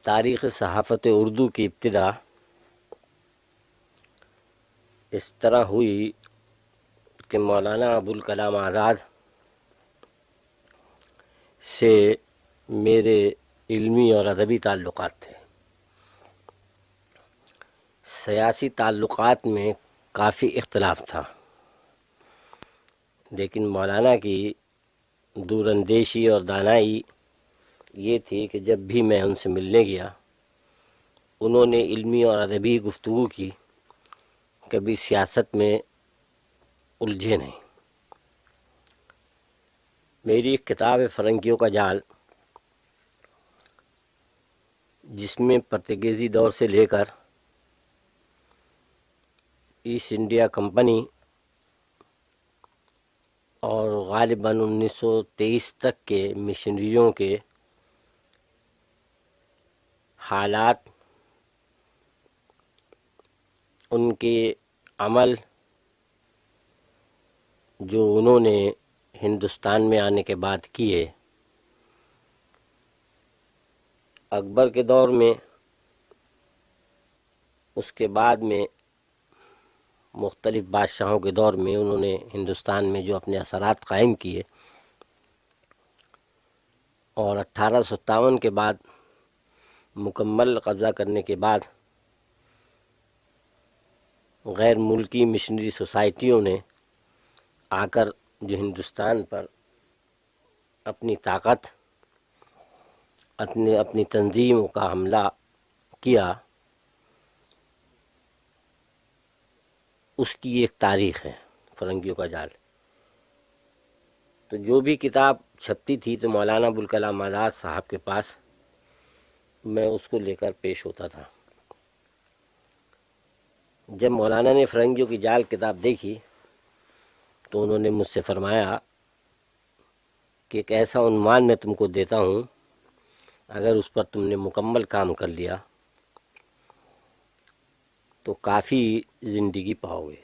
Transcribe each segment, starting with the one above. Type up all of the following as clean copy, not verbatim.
تاریخ صحافت اردو کی ابتدا اس طرح ہوئی کہ مولانا ابوالکلام آزاد سے میرے علمی اور ادبی تعلقات تھے۔ سیاسی تعلقات میں کافی اختلاف تھا، لیکن مولانا کی دور اندیشی اور دانائی یہ تھی کہ جب بھی میں ان سے ملنے گیا انہوں نے علمی اور ادبی گفتگو کی، کبھی سیاست میں الجھے نہیں۔ میری ایک کتاب ہے فرنگیوں کا جال، جس میں پرتگیزی دور سے لے کر ایسٹ انڈیا کمپنی اور غالباً 1923 تک کے مشنریوں کے حالات، ان کے عمل جو انہوں نے ہندوستان میں آنے کے بعد کیے، اکبر کے دور میں، اس کے بعد میں مختلف بادشاہوں کے دور میں انہوں نے ہندوستان میں جو اپنے اثرات قائم کیے، اور 1857 کے بعد مکمل قبضہ کرنے کے بعد غیر ملکی مشنری سوسائٹیوں نے آ کر جو ہندوستان پر اپنی طاقت، اپنی تنظیموں کا حملہ کیا، اس کی ایک تاریخ ہے فرنگیوں کا جال۔ تو جو بھی کتاب چھپتی تھی تو مولانا ابوالکلام آزاد صاحب کے پاس میں اس کو لے کر پیش ہوتا تھا۔ جب مولانا نے فرنگیوں کی جال کتاب دیکھی تو انہوں نے مجھ سے فرمایا کہ ایک ایسا عنوان میں تم کو دیتا ہوں، اگر اس پر تم نے مکمل کام کر لیا تو کافی زندگی پاؤ گے۔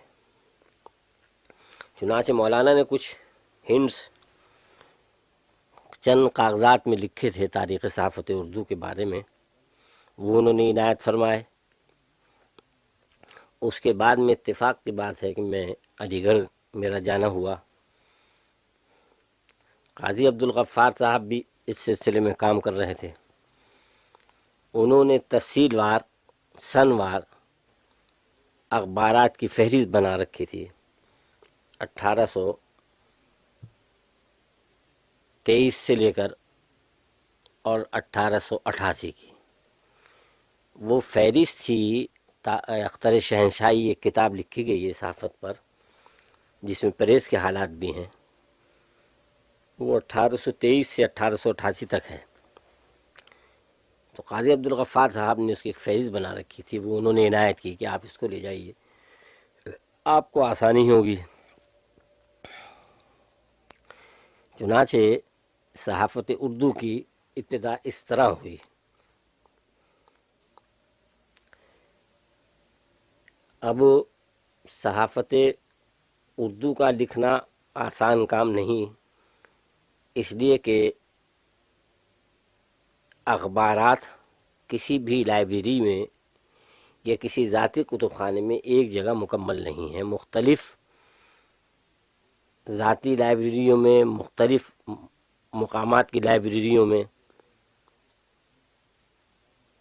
چنانچہ مولانا نے کچھ ہنٹس چند کاغذات میں لکھے تھے تاریخ صحافت اردو کے بارے میں، وہ انہوں نے عنایت فرمائے۔ اس کے بعد میں اتفاق کی بات ہے کہ میں علی گڑھ میرا جانا ہوا۔ قاضی عبدالغفار صاحب بھی اس سلسلے میں کام کر رہے تھے۔ انہوں نے تفصیل وار، سن وار اخبارات کی فہرست بنا رکھی تھی، 1823 سے لے کر اور 1888 کی وہ فہرست تھی۔ اختر شہنشاہی ایک کتاب لکھی گئی ہے صحافت پر، جس میں پریس کے حالات بھی ہیں، وہ 1823 سے 1888 تک ہے۔ تو قاضی عبدالغفار صاحب نے اس کی ایک فہرست بنا رکھی تھی، وہ انہوں نے عنایت کی کہ آپ اس کو لے جائیے، آپ کو آسانی ہوگی۔ چنانچہ صحافت اردو کی ابتدا اس طرح ہوئی۔ اب صحافت اردو کا لکھنا آسان کام نہیں، اس لیے کہ اخبارات کسی بھی لائبریری میں یا کسی ذاتی کتب خانے میں ایک جگہ مکمل نہیں ہیں، مختلف ذاتی لائبریریوں میں، مختلف مقامات کی لائبریریوں میں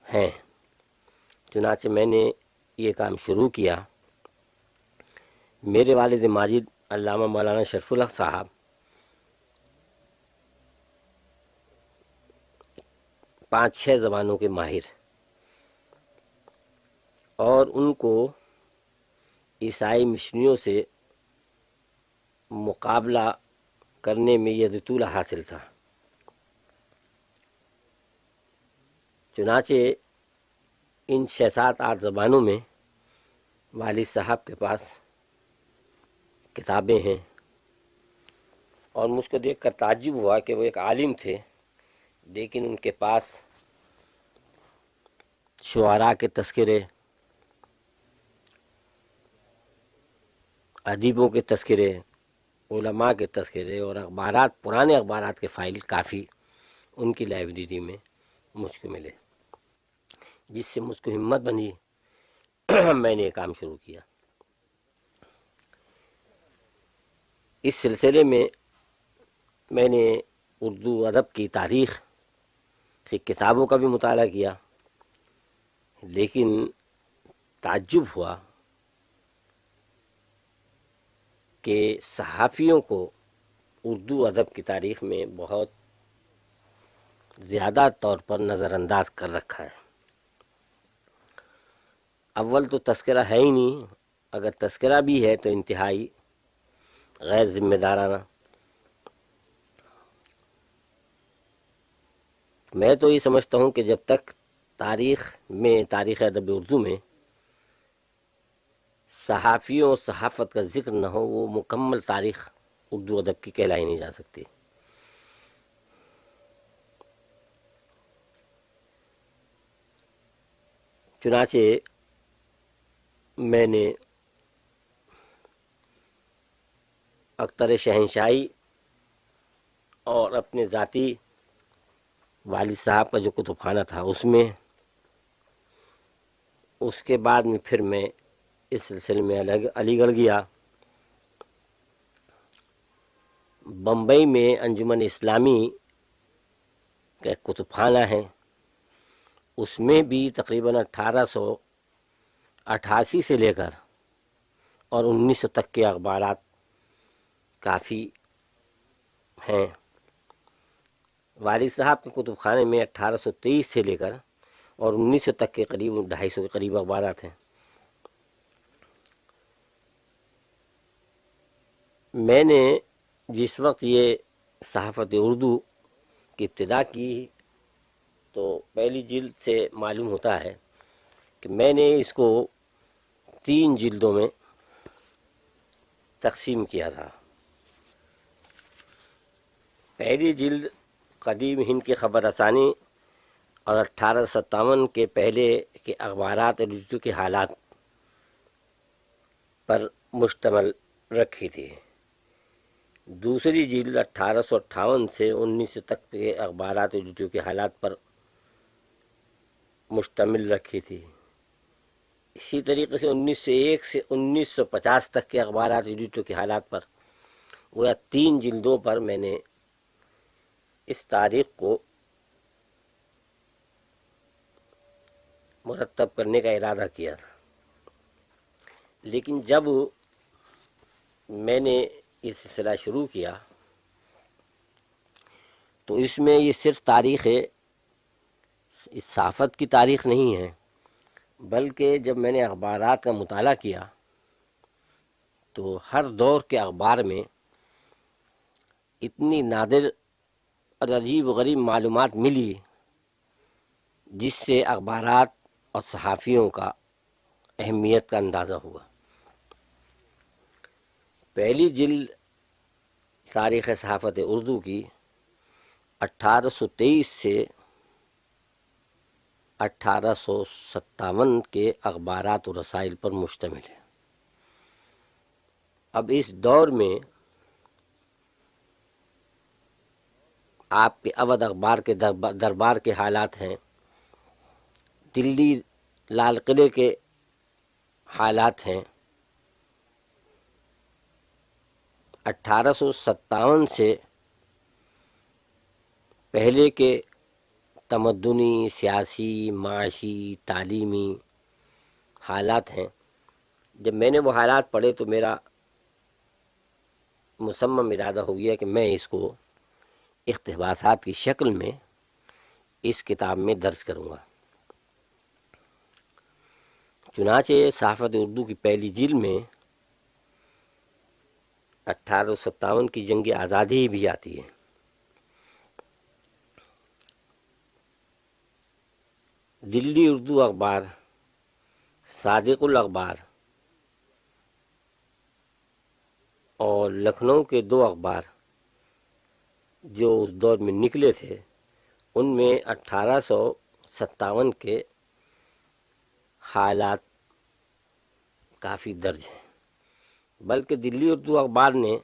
ہیں۔ چنانچہ میں نے یہ کام شروع کیا۔ میرے والد ماجد علامہ مولانا شرف الحق صاحب 5-6 زبانوں کے ماہر، اور ان کو عیسائی مشنریوں سے مقابلہ کرنے میں ید طولہ حاصل تھا۔ چنانچہ ان 6-7-8 زبانوں میں والد صاحب کے پاس کتابیں ہیں، اور مجھ کو دیکھ کر تعجب ہوا کہ وہ ایک عالم تھے، لیکن ان کے پاس شعراء کے تذکرے، ادیبوں کے تذکرے، علماء کے تذکرے اور اخبارات، پرانے اخبارات کے فائل کافی ان کی لائبریری میں مجھ کو ملے۔ جس سے مجھ کو ہمت بنی میں نے یہ کام شروع کیا. اس سلسلے میں نے اردو ادب کی تاریخ کی کتابوں کا بھی مطالعہ کیا، لیکن تعجب ہوا کہ صحافیوں کو اردو ادب کی تاریخ میں بہت زیادہ طور پر نظر انداز کر رکھا ہے. اول تو تذکرہ ہے ہی نہیں، اگر تذکرہ بھی ہے تو انتہائی غیر ذمہ دارانہ. میں تو یہ سمجھتا ہوں کہ جب تک تاریخ ادب اردو میں صحافیوں اور صحافت کا ذکر نہ ہو، وہ مکمل تاریخ اردو ادب کی کہلائی نہیں جا سکتی. چنانچہ میں نے اختر شہنشاہی اور اپنے ذاتی والد صاحب کا جو کتب خانہ تھا اس کے بعد میں پھر میں اس سلسلے میں علی گڑھ گیا. بمبئی میں انجمن اسلامی کا ایک کتب خانہ ہے، اس میں بھی تقریباً 1888 سے لے کر اور 1900 تک کے اخبارات کافی ہیں. والد صاحب کے کتب خانے میں 1823 سے لے کر اور 1900 تک کے قریب 250 کے قریب اخبارات ہیں. میں نے جس وقت یہ صحافت اردو کی ابتدا کی تو پہلی جلد سے معلوم ہوتا ہے کہ میں نے اس کو 3 جلدوں میں تقسیم کیا تھا. پہلی جلد قدیم ہند کی خبر رسانی اور 1857 کے پہلے کے اخبارات اور رجوع کے حالات پر مشتمل رکھی تھی. دوسری جلد 1858 سے 1900 تک کے اخبارات اور رجوع کے حالات پر مشتمل رکھی تھی. اسی طریقے سے 1901 سے 1950 تک کے اخبارات اور رجوع کے حالات پر وہ 3 جلدوں پر میں نے اس تاریخ کو مرتب کرنے کا ارادہ کیا تھا. لیکن جب میں نے یہ سلسلہ شروع کیا تو اس میں یہ صرف تاریخ صحافت کی تاریخ نہیں ہے، بلکہ جب میں نے اخبارات کا مطالعہ کیا تو ہر دور کے اخبار میں اتنی نادر اور عجیب و غریب معلومات ملی جس سے اخبارات اور صحافیوں کا اہمیت کا اندازہ ہوا. پہلی جلد تاریخ صحافت اردو کی 1823 سے 1857 کے اخبارات و رسائل پر مشتمل ہے. اب اس دور میں آپ کے اودھ اخبار کے دربار کے حالات ہیں، دلی لال قلعے کے حالات ہیں. 1857 سے پہلے کے تمدنی، سیاسی، معاشی، تعلیمی حالات ہیں. جب میں نے وہ حالات پڑھے تو میرا مصمم ارادہ ہو گیا کہ میں اس کو اقتباسات کی شکل میں اس کتاب میں درج کروں گا. چنانچہ صحافت اردو کی پہلی جلد میں 1857 کی جنگ آزادی بھی آتی ہے. دلی اردو اخبار، صادق الاخبار اور لکھنؤ کے 2 اخبار جو اس دور میں نکلے تھے ان میں 1857 کے حالات کافی درج ہیں. بلکہ دلی اردو اخبار نے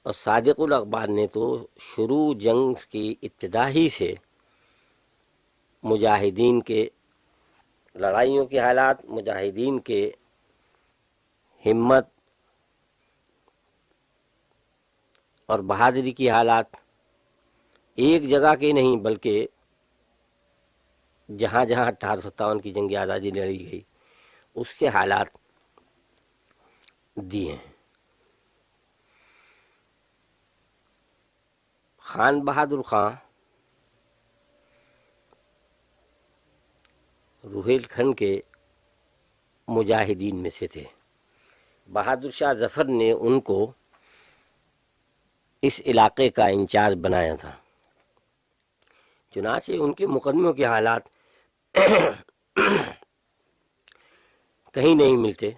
اور صادق الاخبار نے تو شروع جنگ کی ابتدا ہی سے مجاہدین کے لڑائیوں کے حالات، مجاہدین کے ہمت اور بہادری کی حالات، ایک جگہ کے نہیں بلکہ جہاں جہاں 1857 کی جنگ آزادی لڑی گئی اس کے حالات دیے ہیں۔ خان بہادر خان روہیل کھنڈ کے مجاہدین میں سے تھے۔ بہادر شاہ ظفر نے ان کو اس علاقے کا انچارج بنایا تھا، چنانچہ ان کے مقدموں کے حالات کہیں نہیں ملتے،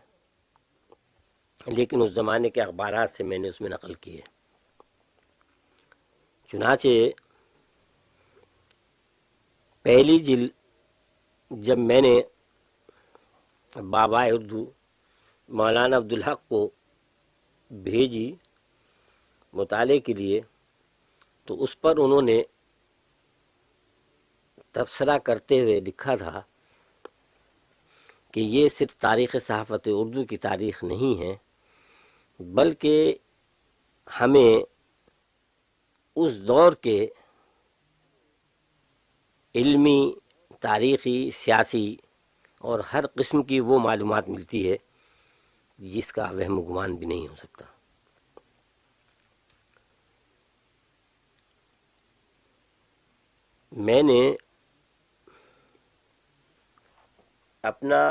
لیکن اس زمانے کے اخبارات سے میں نے اس میں نقل کی ہے۔ چنانچہ پہلی جلد جب میں نے بابا اردو مولانا عبدالحق کو بھیجی مطالعے کے لیے، تو اس پر انہوں نے تبصرہ کرتے ہوئے لکھا تھا کہ یہ صرف تاریخ صحافت اردو کی تاریخ نہیں ہے، بلکہ ہمیں اس دور کے علمی، تاریخی، سیاسی اور ہر قسم کی وہ معلومات ملتی ہے جس کا وہم و گمان بھی نہیں ہو سکتا۔ میں نے اپنا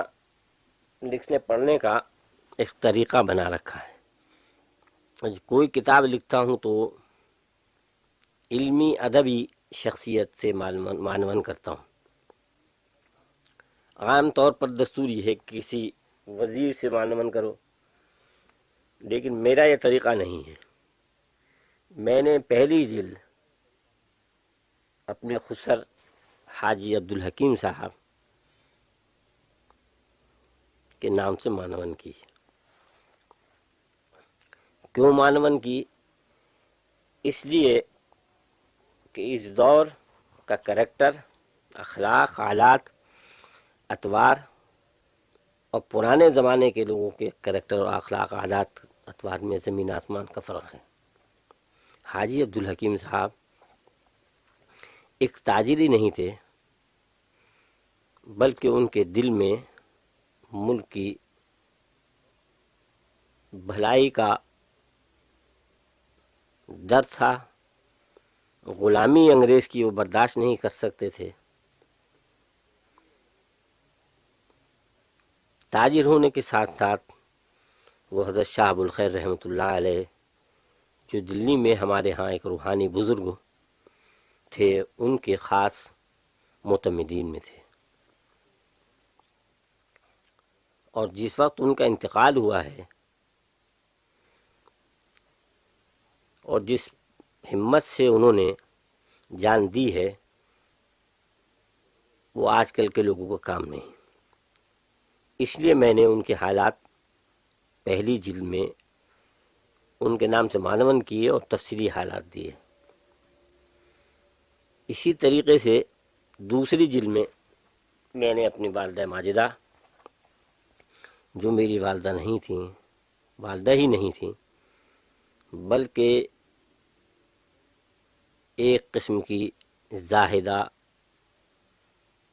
لکھنے پڑھنے کا ایک طریقہ بنا رکھا ہے۔ کوئی کتاب لکھتا ہوں تو علمی ادبی شخصیت سے معنون کرتا ہوں۔ عام طور پر دستور یہ ہے کہ کسی وزیر سے معنون کرو، لیکن میرا یہ طریقہ نہیں ہے۔ میں نے پہلی جلد اپنے خسر حاجی عبدالحکیم صاحب کے نام سے معنون کی۔ کیوں معنون کی؟ اس لیے کہ اس دور کا کریکٹر، اخلاق، حالات، اطوار اور پرانے زمانے کے لوگوں کے کریکٹر اور اخلاق، عادات، اطوار میں زمین آسمان کا فرق ہے۔ حاجی عبدالحکیم صاحب ایک تاجر ہی نہیں تھے، بلکہ ان کے دل میں ملک کی بھلائی کا درد تھا۔ غلامی انگریز کی وہ برداشت نہیں کر سکتے تھے۔ تاجر ہونے کے ساتھ ساتھ وہ حضرت شاہ ابو الخیر رحمۃ اللہ علیہ، جو دلی میں ہمارے ہاں ایک روحانی بزرگ تھے، ان کے خاص معتمدین میں تھے۔ اور جس وقت ان کا انتقال ہوا ہے اور جس ہمت سے انہوں نے جان دی ہے، وہ آج کل کے لوگوں کو کام نہیں۔ اس لیے میں نے ان کے حالات پہلی جلد میں ان کے نام سے معنون کیے اور تفصیلی حالات دیے۔ اسی طریقے سے دوسری جلد میں نے اپنی والدہ ماجدہ، جو میری والدہ نہیں تھیں، والدہ ہی نہیں تھیں، بلکہ ایک قسم کی زاہدہ،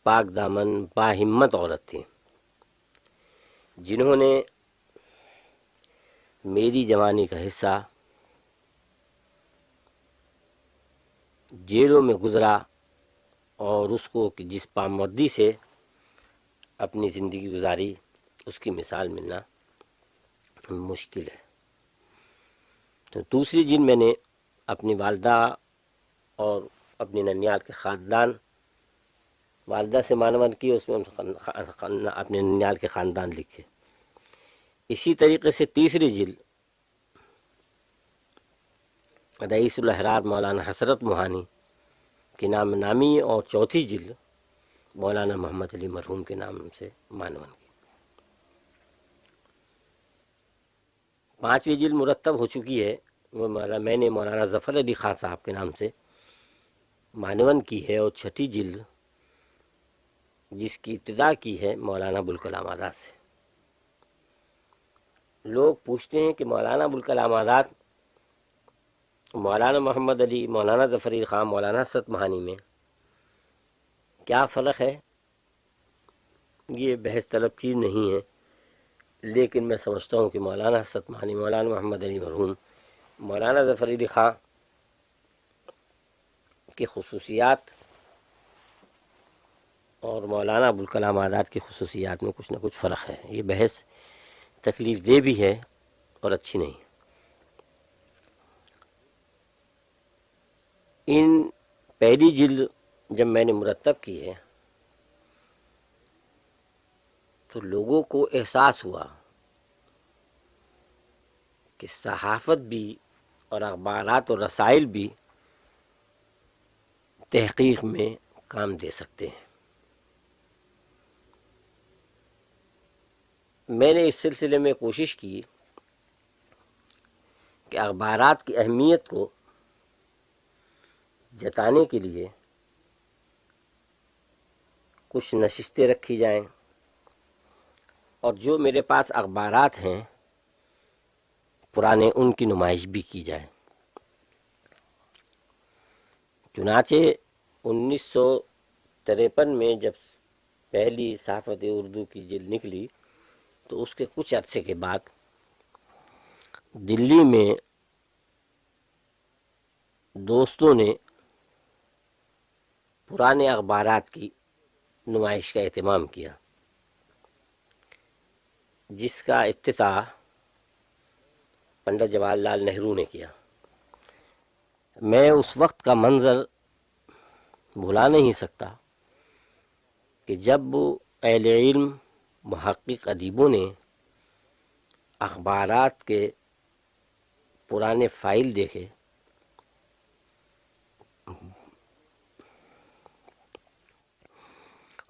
پاک دامن، باہمت عورت تھی، جنہوں نے میری جوانی کا حصہ جیلوں میں گزرا، اور اس کو کہ جس پامردی سے اپنی زندگی گزاری، اس کی مثال ملنا مشکل ہے۔ تو دوسری جن میں نے اپنی والدہ اور اپنی ننیال کے خاندان، والدہ سے معنون کی، اس میں اپنے ننیال کے خاندان لکھے۔ اسی طریقے سے تیسری جلد رئیس الاحرار مولانا حسرت موہانی کے نام نامی، اور چوتھی جلد مولانا محمد علی مرحوم کے نام سے معنون کی۔ پانچویں جلد مرتب ہو چکی ہے، وہ میں نے مولانا ظفر علی خان صاحب کے نام سے معنون کی ہے، اور چھٹی جلد جس کی ابتدا کی ہے مولانا ابوالکلام آزاد سے۔ لوگ پوچھتے ہیں کہ مولانا ابوالکلام آزاد، مولانا محمد علی، مولانا ظفر علی خان، مولانا حسرت مہانی میں کیا فرق ہے؟ یہ بحث طلب چیز نہیں ہے، لیکن میں سمجھتا ہوں کہ مولانا حسرت مہانی، مولانا محمد علی مرحوم، مولانا ظفر علی خان کی خصوصیات اور مولانا ابوالکلام آزاد کی خصوصیات میں کچھ نہ کچھ فرق ہے۔ یہ بحث تکلیف دہ بھی ہے اور اچھی نہیں۔ ان پہلی جلد جب میں نے مرتب کی ہے تو لوگوں کو احساس ہوا کہ صحافت بھی اور اخبارات اور رسائل بھی تحقیق میں کام دے سکتے ہیں۔ میں نے اس سلسلے میں کوشش کی کہ اخبارات کی اہمیت کو جتانے کے لیے کچھ نشستیں رکھی جائیں، اور جو میرے پاس اخبارات ہیں پرانے، ان کی نمائش بھی کی جائے۔ چنانچہ 1953 میں جب پہلی صحافت اردو کی جلد نکلی تو اس کے کچھ عرصے کے بعد دلی میں دوستوں نے پرانے اخبارات کی نمائش کا اہتمام کیا، جس کا افتتاح پنڈت جواہر لال نہرو نے کیا۔ میں اس وقت کا منظر بھلا نہیں سکتا کہ جب اہل علم، محقق، ادیبوں نے اخبارات کے پرانے فائل دیکھے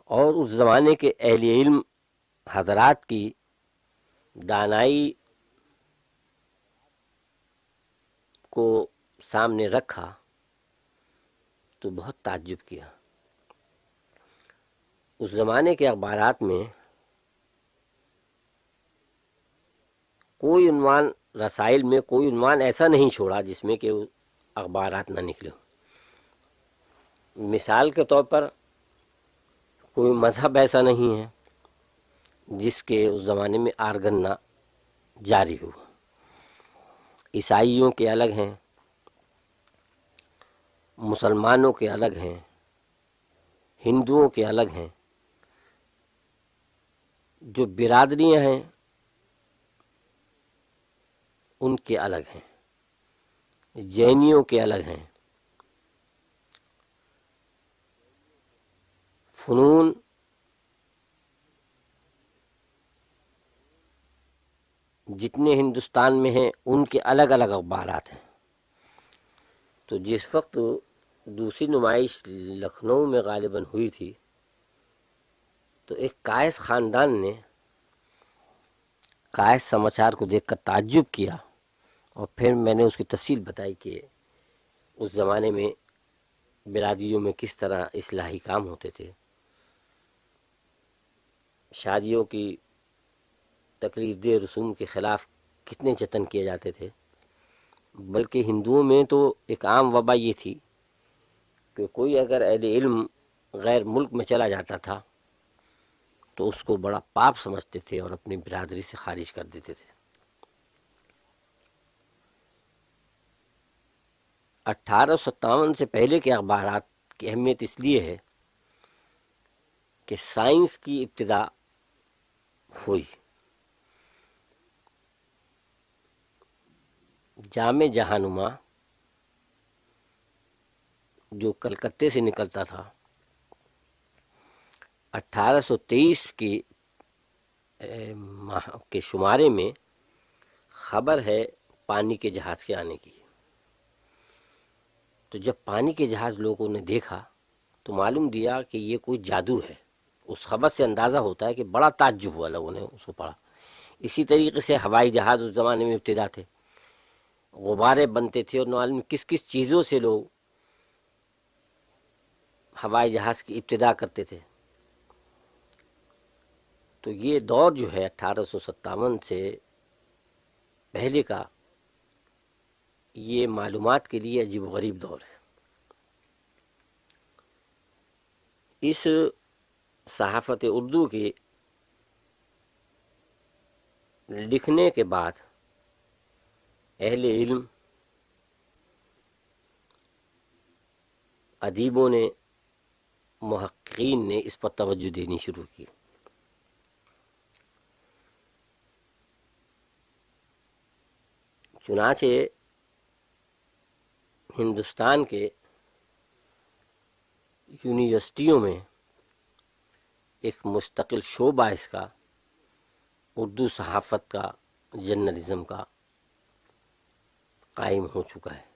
اور اس زمانے کے اہل علم حضرات کی دانائی کو سامنے رکھا تو بہت تعجب کیا۔ اس زمانے کے اخبارات میں کوئی عنوان، رسائل میں کوئی عنوان ایسا نہیں چھوڑا جس میں کہ اخبارات نہ نکلے۔ مثال کے طور پر کوئی مذہب ایسا نہیں ہے جس کے اس زمانے میں آرگن نہ جاری ہو۔ عیسائیوں کے الگ ہیں، مسلمانوں کے الگ ہیں، ہندوؤں کے الگ ہیں، جو برادریاں ہیں ان کے الگ ہیں، جینیوں کے الگ ہیں، فنون جتنے ہندوستان میں ہیں ان کے الگ الگ اخبارات ہیں۔ تو جس وقت دوسری نمائش لکھنؤ میں غالباً ہوئی تھی تو ایک قائس خاندان نے قائس سماچار کو دیکھ کر تعجب کیا، اور پھر میں نے اس کی تفصیل بتائی کہ اس زمانے میں برادریوں میں کس طرح اصلاحی کام ہوتے تھے، شادیوں کی تکلیف دہ رسوم کے خلاف کتنے جتن کیے جاتے تھے۔ بلکہ ہندوؤں میں تو ایک عام وبا یہ تھی کہ کوئی اگر اہل علم غیر ملک میں چلا جاتا تھا تو اس کو بڑا پاپ سمجھتے تھے اور اپنی برادری سے خارج کر دیتے تھے۔ 1857 سے پہلے کے اخبارات کی اہمیت اس لیے ہے کہ سائنس کی ابتدا ہوئی۔ جامع جہانما جو کلکتے سے نکلتا تھا 1823 کے شمارے میں خبر ہے پانی کے جہاز کے آنے کی۔ تو جب پانی کے جہاز لوگوں نے دیکھا تو معلوم دیا کہ یہ کوئی جادو ہے۔ اس خبر سے اندازہ ہوتا ہے کہ بڑا تعجب ہوا لوگوں نے اس کو پڑھا۔ اسی طریقے سے ہوائی جہاز اس زمانے میں ابتدا تھے، غبارے بنتے تھے اور معلوم کس کس چیزوں سے لوگ ہوائی جہاز کی ابتدا کرتے تھے۔ تو یہ دور جو ہے 1857 سے پہلے کا، یہ معلومات کے لیے عجیب و غریب دور ہے۔ اس صحافت اردو کے لکھنے کے بعد اہل علم، ادیبوں نے، محققین نے اس پر توجہ دینی شروع کی۔ چنانچہ ہندوستان کے یونیورسٹیوں میں ایک مستقل شعبہ اس کا اردو صحافت کا، جرنلزم کا قائم ہو چکا ہے۔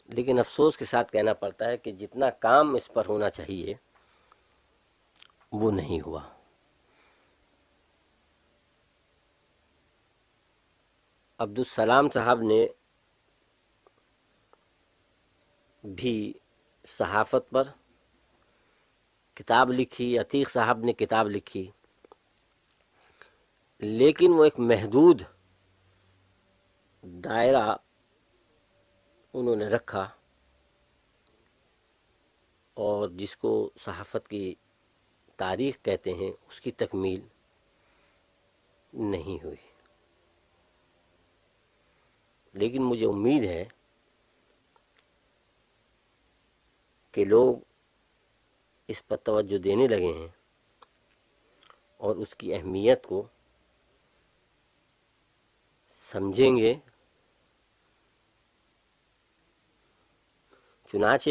لیکن افسوس کے ساتھ کہنا پڑتا ہے کہ جتنا کام اس پر ہونا چاہیے وہ نہیں ہوا۔ عبدالسلام صاحب نے بھی صحافت پر کتاب لکھی، عتیق صاحب نے کتاب لکھی، لیکن وہ ایک محدود دائرہ انہوں نے رکھا، اور جس کو صحافت کی تاریخ کہتے ہیں اس کی تکمیل نہیں ہوئی۔ لیکن مجھے امید ہے کہ لوگ اس پر توجہ دینے لگے ہیں اور اس کی اہمیت کو سمجھیں گے۔ چنانچہ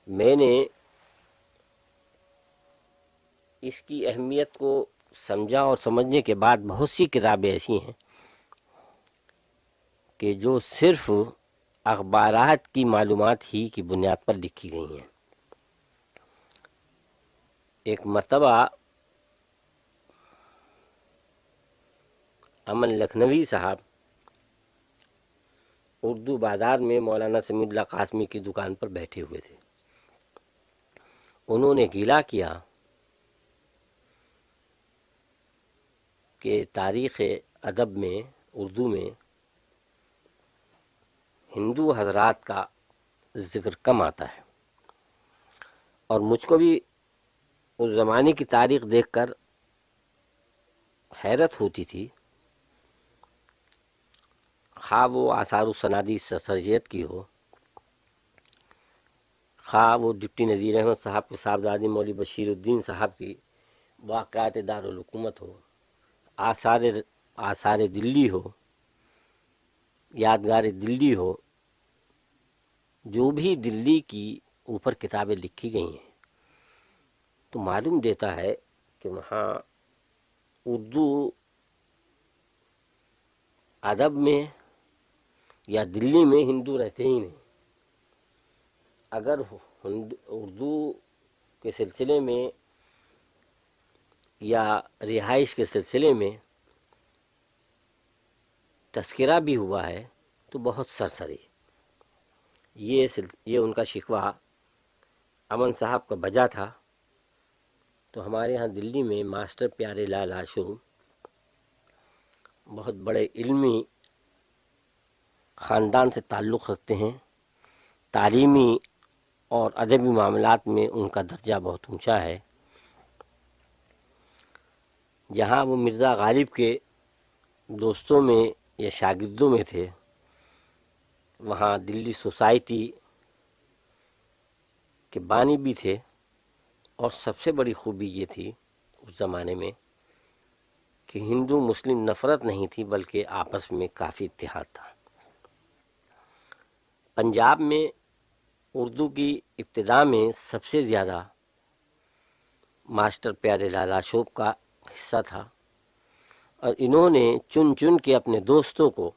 میں نے اس کی اہمیت کو سمجھا، اور سمجھنے کے بعد بہت سی کتابیں ایسی ہیں کہ جو صرف اخبارات کی معلومات ہی کی بنیاد پر لکھی گئی ہیں۔ ایک مرتبہ امن لکھنوی صاحب اردو بازار میں مولانا سمیع اللہ قاسمی کی دکان پر بیٹھے ہوئے تھے۔ انہوں نے گلہ کیا کہ تاریخ ادب میں، اردو میں ہندو حضرات کا ذکر کم آتا ہے، اور مجھ کو بھی اس زمانے کی تاریخ دیکھ کر حیرت ہوتی تھی، خواہ وہ آثار السنادی سرجیت کی ہو، خواہ وہ ڈپٹی نذیر احمد صاحب کے صاحبزادے مولوی بشیر الدین صاحب کی واقعات دارالحکومت ہو، آثار دلی ہو، یادگار دلی ہو، جو بھی دلی کی اوپر کتابیں لکھی گئی ہیں، تو معلوم دیتا ہے کہ وہاں اردو ادب میں یا دلی میں ہندو رہتے ہی نہیں۔ اگر اردو کے سلسلے میں یا رہائش کے سلسلے میں تذکرہ بھی ہوا ہے تو بہت سرسری۔ یہ ان کا شکوہ امن صاحب کا بجا تھا۔ تو ہمارے ہاں دلی میں ماسٹر پیارے لال آشو بہت بڑے علمی خاندان سے تعلق رکھتے ہیں، تعلیمی اور ادبی معاملات میں ان کا درجہ بہت اونچا ہے۔ جہاں وہ مرزا غالب کے دوستوں میں یا شاگردوں میں تھے، وہاں دلی سوسائٹی کے بانی بھی تھے، اور سب سے بڑی خوبی یہ تھی اس زمانے میں کہ ہندو مسلم نفرت نہیں تھی، بلکہ آپس میں کافی اتحاد تھا۔ پنجاب میں اردو کی ابتدا میں سب سے زیادہ ماسٹر پیارے لال آشوب کا حصہ تھا، اور انہوں نے چن چن کے اپنے دوستوں کو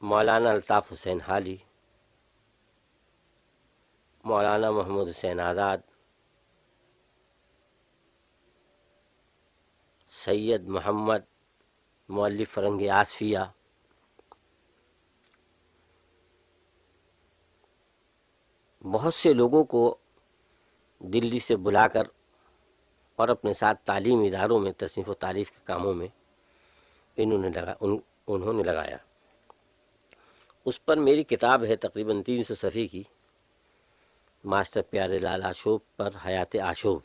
مولانا الطاف حسین حالی، مولانا محمد حسین آزاد، سید محمد مؤلف فرنگ آصفیہ، بہت سے لوگوں کو دلی سے بلا کر اور اپنے ساتھ تعلیمی اداروں میں تصنیف و تالیف کے کاموں میں انہوں نے لگایا۔ اس پر میری کتاب ہے تقریباً 300 صفحے کی، ماسٹر پیارے لال آشوب پر حیات آشوب۔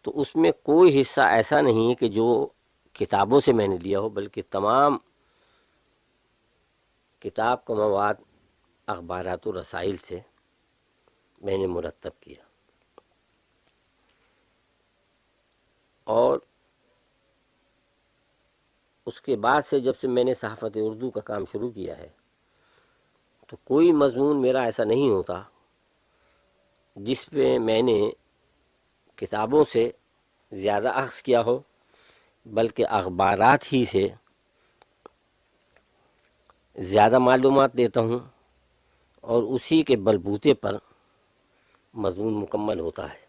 تو اس میں کوئی حصہ ایسا نہیں ہے کہ جو کتابوں سے میں نے لیا ہو، بلکہ تمام کتاب کا مواد اخبارات و رسائل سے میں نے مرتب کیا۔ اور اس کے بعد سے جب سے میں نے صحافت اردو کا کام شروع کیا ہے تو کوئی مضمون میرا ایسا نہیں ہوتا جس پہ میں نے کتابوں سے زیادہ اخذ کیا ہو، بلکہ اخبارات ہی سے زیادہ معلومات دیتا ہوں، اور اسی کے بلبوتے پر مضمون مکمل ہوتا ہے۔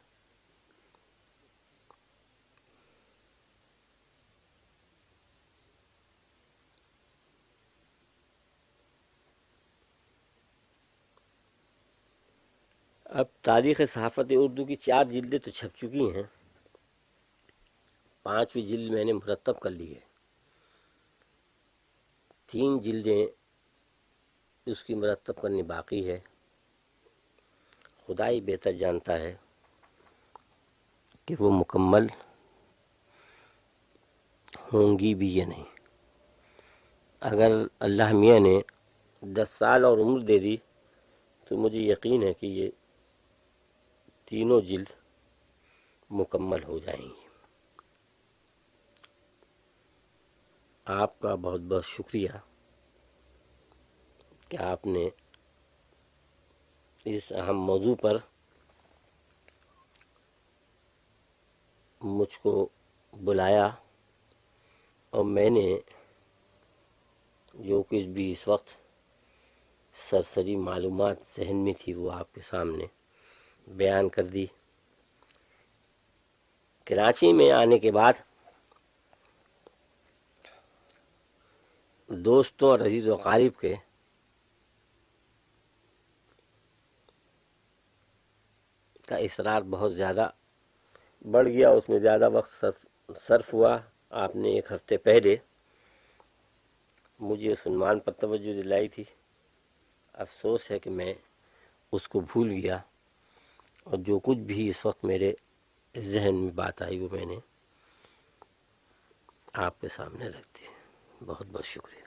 اب تاریخ صحافت اردو کی 4 جلدیں تو چھپ چکی ہیں، 5ویں جلد میں نے مرتب کر لی ہے، 3 جلدیں اس کی مرتب کرنی باقی ہے۔ خدا ہی بہتر جانتا ہے کہ وہ مکمل ہوں گی بھی یا نہیں۔ اگر اللہ میاں نے 10 سال اور عمر دے دی تو مجھے یقین ہے کہ یہ تینوں جلد مکمل ہو جائیں گی۔ آپ کا بہت بہت شکریہ کہ آپ نے اس اہم موضوع پر مجھ کو بلایا، اور میں نے جو کچھ بھی اس وقت سرسری معلومات ذہن میں تھی وہ آپ کے سامنے بیان کر دی۔ کراچی میں آنے کے بعد دوستوں اور عزیز و اقارب کے کا اصرار بہت زیادہ بڑھ گیا، اس میں زیادہ وقت صرف ہوا۔ آپ نے 1 ہفتے پہلے مجھے اس عنوان پر توجہ دلائی تھی، افسوس ہے کہ میں اس کو بھول گیا، اور جو کچھ بھی اس وقت میرے ذہن میں بات آئی وہ میں نے آپ کے سامنے رکھ دی۔ بہت بہت شکریہ۔